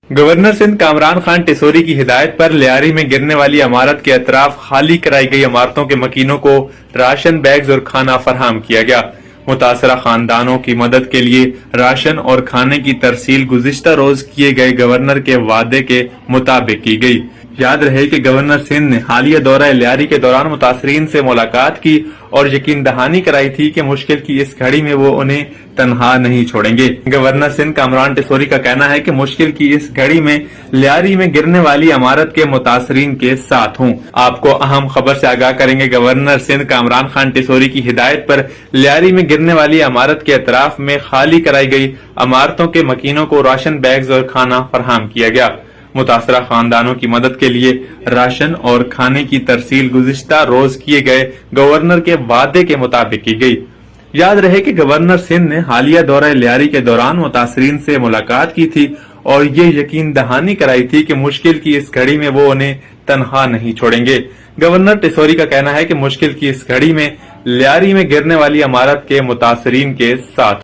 Governor Sindh Kamran Khan Tessori की हिदायत पर लियारी में गिरने वाली इमारत के अतराफ खाली कराई गई इमारतों के मकीनों को राशन बैग्स और खाना फराहम किया गया। मुतासरा खानदानों की मदद के लिए राशन और खाने की तरसील गुज़िश्ता रोज किए गए गवर्नर के वादे के मुताबिक की गई। याद रहे कि गवर्नर सिंध ने हालिया दौरा लियारी के दौरान मुतासरीन से मुलाकात की और यकीन दहानी कराई थी कि मुश्किल की इस घड़ी में वो उन्हें तनहा नहीं छोड़ेंगे। गवर्नर सिंध कामरान टिसोरी का कहना है कि मुश्किल की इस घड़ी में लियारी में गिरने वाली इमारत के मुतासरीन के साथ हूँ। आपको अहम खबर से आगाह करेंगे। गवर्नर सिंध कामरान खान टिसोरी की हिदायत पर लियारी में गिरने वाली इमारत के अतराफ में खाली कराई गई इमारतों के मकीनों को राशन बैग्स और खाना फराहम किया गया। मुतासरा खानदानों की मदद के लिए राशन और खाने की तरसील गुज़िश्ता रोज किए गए गवर्नर के वादे के मुताबिक की गई। याद रहे कि गवर्नर सिंध ने हालिया दौरा लियारी के दौरान मुतासरीन से मुलाकात की थी और ये यकीन दहानी कराई थी कि मुश्किल की इस घड़ी में वो उन्हें तनहा नहीं छोड़ेंगे। गवर्नर टिसोरी का कहना है कि मुश्किल की इस घड़ी में लियारी में गिरने वाली इमारत के मुतासरीन के साथ